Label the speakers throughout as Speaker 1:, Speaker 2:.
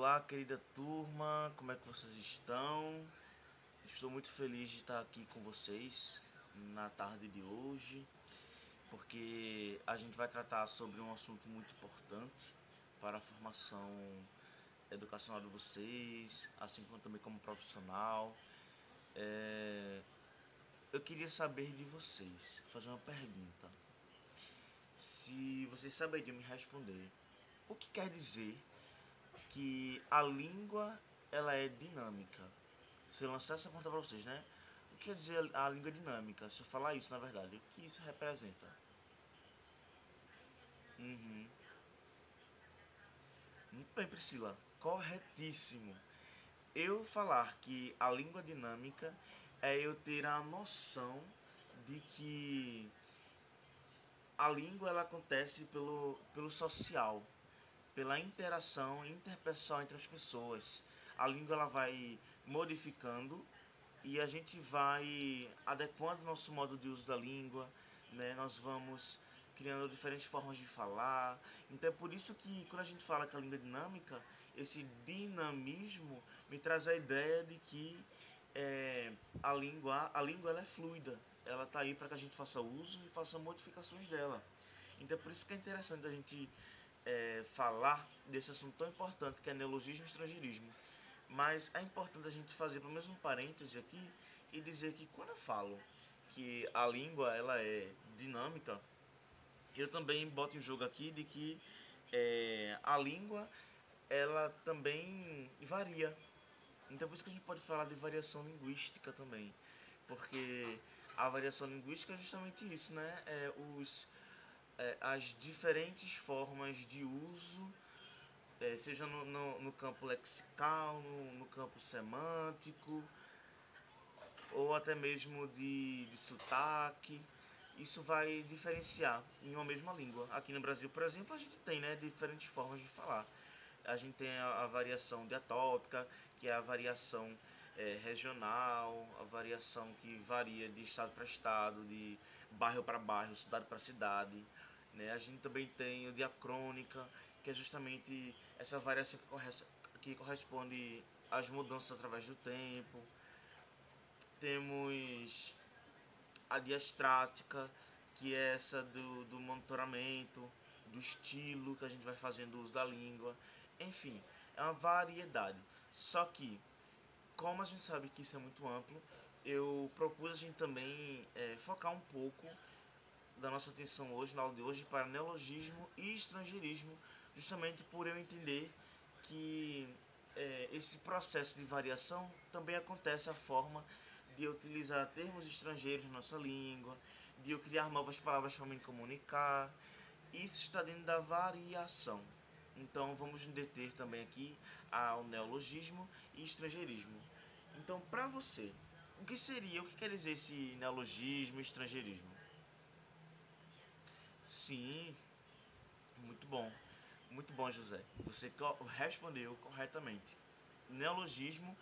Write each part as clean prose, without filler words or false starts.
Speaker 1: Olá, querida turma, como é que vocês estão? Estou muito feliz de estar aqui com vocês na tarde de hoje, porque a gente vai tratar sobre um assunto muito importante para a formação educacional de vocês, assim como também como profissional. Eu queria saber de vocês, fazer uma pergunta. Se vocês saberiam me responder, o que quer dizer que a língua ela é dinâmica? Se eu lançar essa pergunta para vocês, né? O que quer dizer a língua dinâmica? Se eu falar isso, na verdade, o que isso representa? Uhum. Muito bem, Priscila. Corretíssimo. Eu falar que a língua dinâmica é eu ter a noção de que a língua ela acontece pelo social, pela interação interpessoal entre as pessoas. A língua ela vai modificando e a gente vai adequando o nosso modo de uso da língua, né? Nós vamos criando diferentes formas de falar. Então é por isso que quando a gente fala que a língua é dinâmica, esse dinamismo me traz a ideia de que é, a língua ela é fluida. Ela está aí para que a gente faça uso e faça modificações dela. Então é por isso que é interessante a gente falar desse assunto tão importante que é neologismo e estrangeirismo. Mas é importante a gente fazer pelo menos um parêntese aqui e dizer que quando eu falo que a língua ela é dinâmica, eu também boto em jogo aqui de que a língua ela também varia. Então por isso que a gente pode falar de variação linguística também, porque a variação linguística é justamente isso, né? As diferentes formas de uso, seja no campo lexical, no campo semântico, ou até mesmo de sotaque. Isso vai diferenciar em uma mesma língua. Aqui no Brasil, por exemplo, a gente tem, né, diferentes formas de falar. A gente tem a variação diatópica, que é a variação regional, a variação que varia de estado para estado, de bairro para bairro, cidade para cidade. Né? A gente também tem o diacrônica, que é justamente essa variação que corresponde às mudanças através do tempo. Temos a diastrática, que é essa do monitoramento, do estilo que a gente vai fazendo uso da língua. Enfim, é uma variedade. Só que, como a gente sabe que isso é muito amplo, eu propus a gente também focar um pouco da nossa atenção hoje, na aula de hoje, para neologismo e estrangeirismo, justamente por eu entender que esse processo de variação também acontece a forma de eu utilizar termos estrangeiros na nossa língua, de eu criar novas palavras para me comunicar. Isso está dentro da variação. Então vamos nos deter também aqui ao neologismo e estrangeirismo. Então, para você, o que quer dizer esse neologismo e estrangeirismo? Sim, muito bom. Muito bom, José. Você respondeu corretamente. Neologismo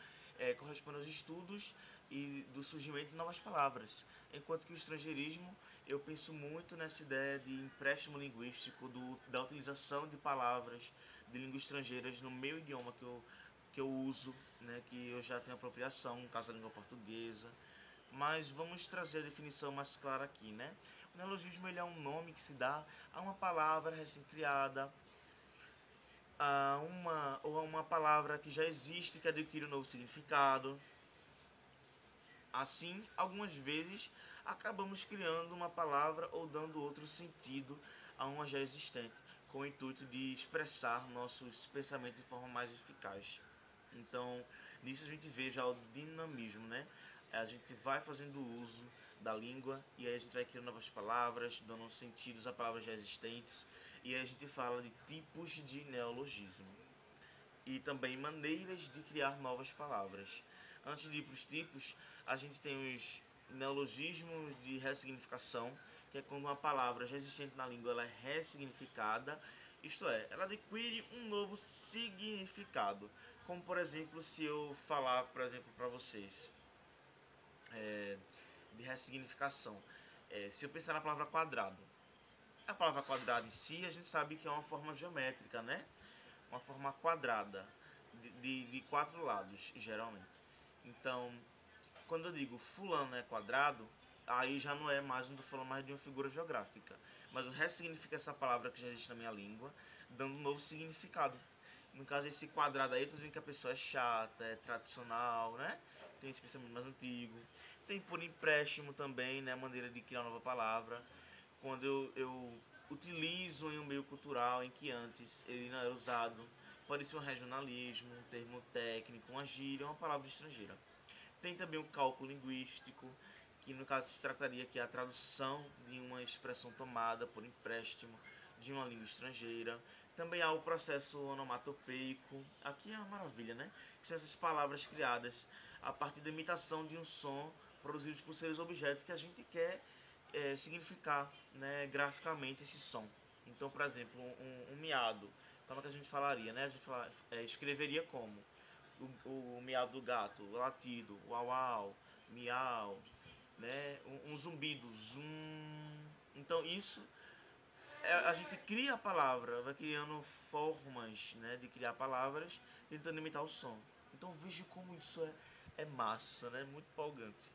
Speaker 1: corresponde aos estudos e do surgimento de novas palavras, enquanto que o estrangeirismo eu penso muito nessa ideia de empréstimo linguístico, da utilização de palavras de línguas estrangeiras no meu idioma que eu uso, né, que eu já tenho apropriação, no caso da língua portuguesa. Mas vamos trazer a definição mais clara aqui, né? O neologismo ele é um nome que se dá a uma palavra recém-criada, a uma palavra que já existe que adquire um novo significado. Assim, algumas vezes acabamos criando uma palavra ou dando outro sentido a uma já existente, com o intuito de expressar nossos pensamentos de forma mais eficaz. Então, nisso a gente vê já o dinamismo, né? A gente vai fazendo uso da língua e aí a gente vai criando novas palavras, dando sentidos a palavras já existentes, e aí a gente fala de tipos de neologismo e também maneiras de criar novas palavras. Antes de ir para os tipos, a gente tem os neologismos de ressignificação, que é quando uma palavra já existente na língua ela é ressignificada, isto é, ela adquire um novo significado. Como por exemplo, se eu falar, por exemplo, para vocês de ressignificação, se eu pensar na palavra quadrado, a palavra quadrado em si a gente sabe que é uma forma geométrica, né? Uma forma quadrada de quatro lados, geralmente. Então, quando eu digo fulano é quadrado, aí já não é mais, não estou falando mais de uma figura geográfica, mas eu ressignifico essa palavra que já existe na minha língua, dando um novo significado. No caso, esse quadrado aí, eu tô dizendo que a pessoa é chata, é tradicional, né? Tem esse pensamento mais antigo. Tem por empréstimo também, né? Maneira de criar uma nova palavra. Quando eu utilizo em um meio cultural em que antes ele não era usado. Pode ser um regionalismo, um termo técnico, uma gíria, uma palavra estrangeira. Tem também o cálculo linguístico, que no caso se trataria que é a tradução de uma expressão tomada por empréstimo de uma língua estrangeira. Também há o processo onomatopeico, aqui é uma maravilha, né? Que são essas palavras criadas a partir da imitação de um som produzido por seres objetos que a gente quer significar, né, graficamente esse som. Então, por exemplo, um miado, como é que a gente falaria, né? A gente escreveria como o miado do gato, o latido, o au au, miau, né? Um zumbido, zum. Então isso a gente cria a palavra, vai criando formas, né, de criar palavras, tentando imitar o som. Então veja como isso é massa, né? Muito empolgante.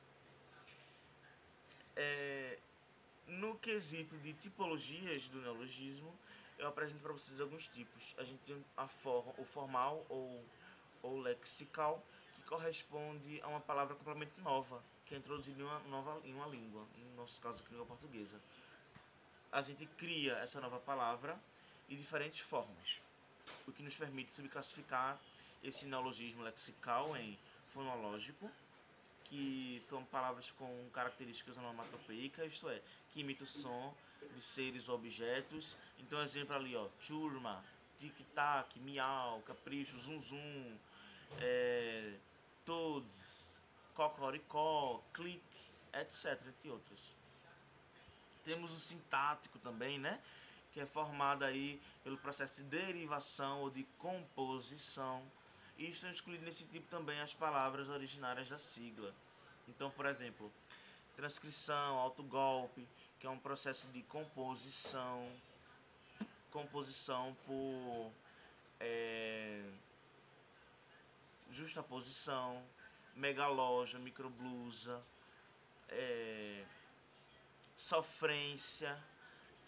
Speaker 1: No quesito de tipologias do neologismo, eu apresento para vocês alguns tipos. A gente tem o formal ou lexical, que corresponde a uma palavra completamente nova, que é introduzida em uma língua, no nosso caso aqui, língua portuguesa. A gente cria essa nova palavra de diferentes formas, o que nos permite subclassificar esse neologismo lexical em fonológico, que são palavras com características onomatopeicas, isto é, que imitam o som de seres ou objetos. Então, exemplo ali, ó, churma, tic-tac, miau, capricho, zum zum, é, toads, cocoricó, clique, etc, entre outros. Temos o sintático também, né? Que é formado aí pelo processo de derivação ou de composição. E estão excluídas nesse tipo também as palavras originárias da sigla. Então, por exemplo, transcrição, autogolpe, que é um processo de composição por justaposição, megaloja, microblusa, sofrência,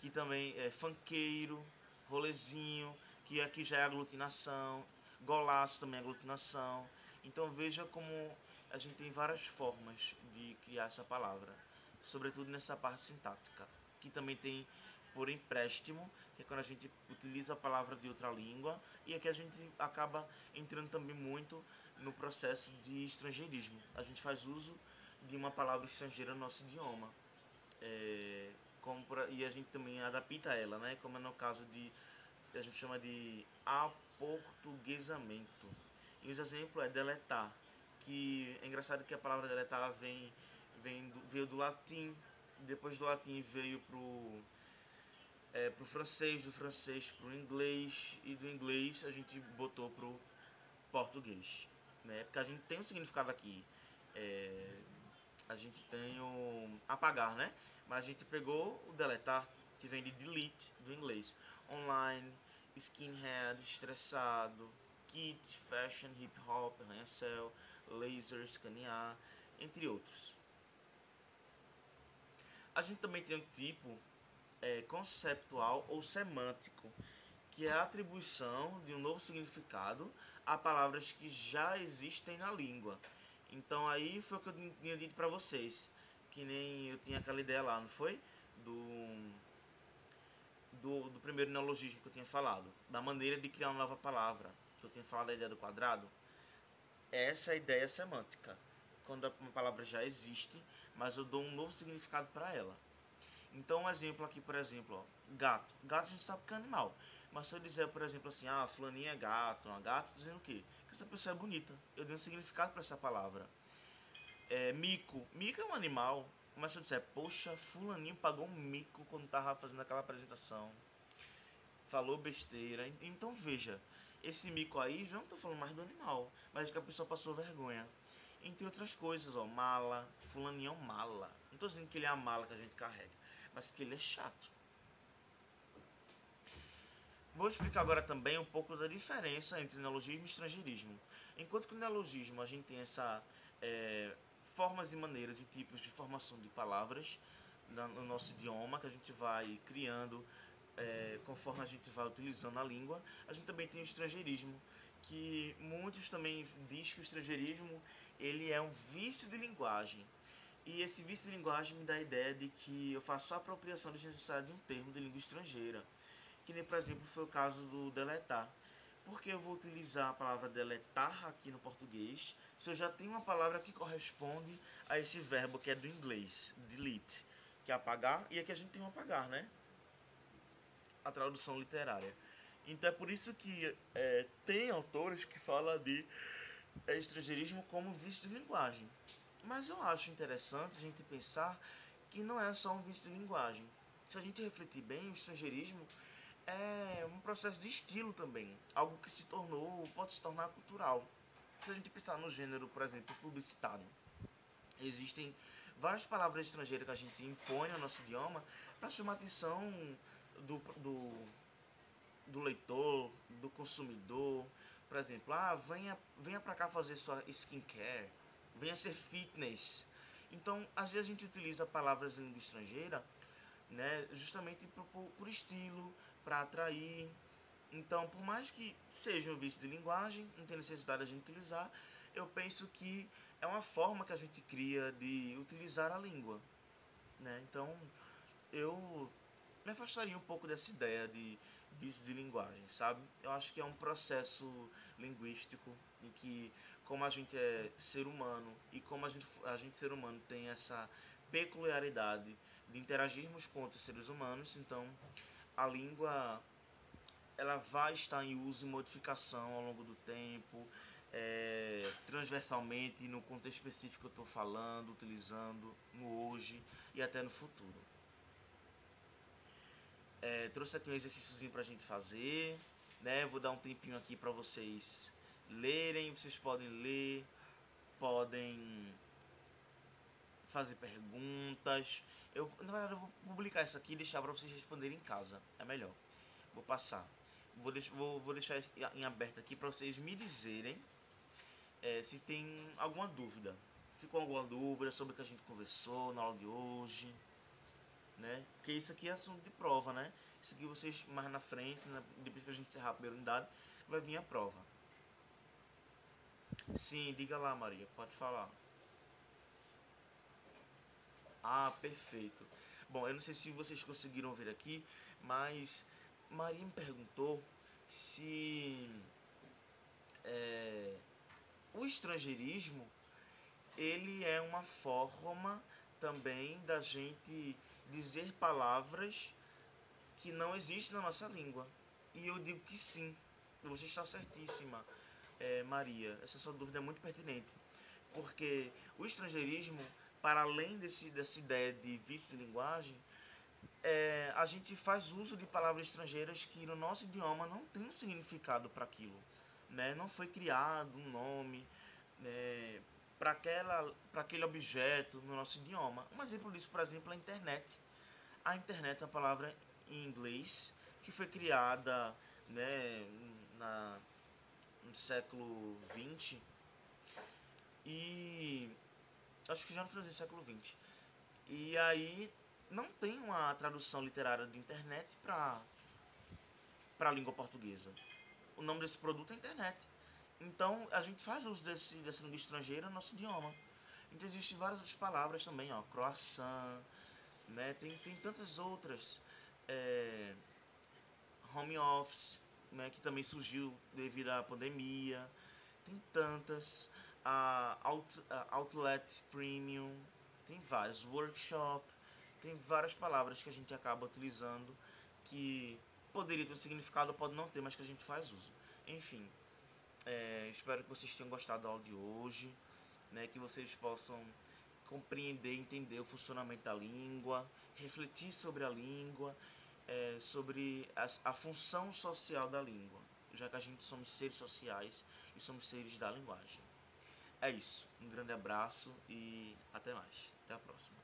Speaker 1: que também é funkeiro, rolezinho, que aqui já é aglutinação, golaço também é aglutinação. Então veja como a gente tem várias formas de criar essa palavra, sobretudo nessa parte sintática, que também tem por empréstimo, que é quando a gente utiliza a palavra de outra língua, e aqui a gente acaba entrando também muito no processo de estrangeirismo. A gente faz uso de uma palavra estrangeira no nosso idioma. E a gente também adapta ela, né? Como é no caso de a gente chama de aportuguesamento. E os exemplos é deletar, que é engraçado que a palavra deletar veio do latim, depois do latim veio pro francês, do francês pro inglês, e do inglês a gente botou pro português, né? Porque a gente tem um significado aqui. É, a gente tem o apagar, né? Mas a gente pegou o deletar, que vem de delete do inglês. Online, skinhead, estressado, kit, fashion, hip hop, arranha-céu, laser, escanear, entre outros. A gente também tem um tipo conceptual ou semântico, que é a atribuição de um novo significado a palavras que já existem na língua. Então aí foi o que eu tinha dito para vocês, que nem eu tinha aquela ideia lá, não foi? Do primeiro neologismo que eu tinha falado, da maneira de criar uma nova palavra, que eu tinha falado da ideia do quadrado. Essa é a ideia semântica, quando uma palavra já existe, mas eu dou um novo significado para ela. Então, um exemplo aqui, por exemplo, ó, gato. Gato a gente sabe que é animal. Mas se eu dizer, por exemplo, assim, fulaninha é gato, uma gata, dizendo o quê? Que essa pessoa é bonita. Eu dei um significado para essa palavra. Mico. Mico é um animal. Mas se eu disser, poxa, fulaninho pagou um mico quando tava fazendo aquela apresentação. Falou besteira. Então veja, esse mico aí, já não tô falando mais do animal, mas que a pessoa passou vergonha. Entre outras coisas, ó, mala. Fulaninho é um mala. Não tô dizendo que ele é a mala que a gente carrega, mas que ele é chato. Vou explicar agora também um pouco da diferença entre neologismo e estrangeirismo. Enquanto que no neologismo a gente tem essa formas e maneiras e tipos de formação de palavras no nosso idioma, que a gente vai criando conforme a gente vai utilizando a língua. A gente também tem o estrangeirismo, que muitos também diz que o estrangeirismo ele é um vício de linguagem. E esse vício de linguagem me dá a ideia de que eu faço a apropriação desnecessária de um termo de língua estrangeira, que nem, por exemplo, foi o caso do deletar. Porque eu vou utilizar a palavra deletar aqui no português se eu já tenho uma palavra que corresponde a esse verbo que é do inglês, delete, que é apagar, e aqui a gente tem um apagar, né? A tradução literária. Então é por isso que tem autores que falam de estrangeirismo como vício de linguagem. Mas eu acho interessante a gente pensar que não é só um vício de linguagem. Se a gente refletir bem, o estrangeirismo é um processo de estilo também. Algo que se tornou, pode se tornar cultural. Se a gente pensar no gênero, por exemplo, publicitário, existem várias palavras estrangeiras que a gente impõe no nosso idioma para chamar a atenção do, do, do leitor, do consumidor. Por exemplo, venha para cá fazer sua skincare, venha ser fitness. Então, às vezes a gente utiliza palavras em língua estrangeira, né, justamente por estilo, para atrair. Então, por mais que seja um vício de linguagem, não tem necessidade de a gente utilizar, eu penso que é uma forma que a gente cria de utilizar a língua, né? Então, eu me afastaria um pouco dessa ideia de vício de linguagem, sabe? Eu acho que é um processo linguístico em que, como a gente é ser humano e como a gente ser humano tem essa peculiaridade de interagirmos com outros seres humanos, então a língua ela vai estar em uso e modificação ao longo do tempo, transversalmente no contexto específico que eu estou falando, utilizando no hoje e até no futuro. Trouxe aqui um exercíciozinho pra gente fazer, né? Vou dar um tempinho aqui para vocês lerem. Vocês podem ler, podem fazer perguntas. Na verdade, eu vou publicar isso aqui e deixar para vocês responderem em casa. É melhor. Vou passar. Vou deixar em aberto aqui para vocês me dizerem se tem alguma dúvida. Ficou alguma dúvida sobre o que a gente conversou na aula de hoje? Né? Porque isso aqui é assunto de prova, né? Isso aqui vocês mais na frente, depois que a gente encerrar a primeira unidade, vai vir a prova. Sim, diga lá, Maria, pode falar. Ah, perfeito. Bom, eu não sei se vocês conseguiram ver aqui, mas Maria me perguntou se o estrangeirismo ele é uma forma também da gente dizer palavras que não existe na nossa língua. E eu digo que sim. Você está certíssima, Maria. Essa sua dúvida é muito pertinente. Porque o estrangeirismo, para além dessa ideia de vício de linguagem, a gente faz uso de palavras estrangeiras que no nosso idioma não tem um significado para aquilo. Né? Não foi criado um nome para aquele objeto no nosso idioma. Um exemplo disso, por exemplo, é a internet. A internet é uma palavra em inglês que foi criada, né, no século XX e acho que já no finalzinho do século XX. E aí não tem uma tradução literária de internet para a língua portuguesa. O nome desse produto é internet. Então a gente faz uso dessa língua estrangeira no nosso idioma. Então existem várias outras palavras também, ó, croissant, né? Tem tantas outras. É, home office, né, que também surgiu devido à pandemia. Tem tantas. A outlet premium, tem vários. Workshop, tem várias palavras que a gente acaba utilizando que poderia ter um significado, pode não ter, mas que a gente faz uso. Enfim, espero que vocês tenham gostado da aula de hoje, né, que vocês possam compreender, entender o funcionamento da língua, refletir sobre a língua, sobre a função social da língua, já que a gente somos seres sociais e somos seres da linguagem. É isso, um grande abraço e até mais. Até a próxima.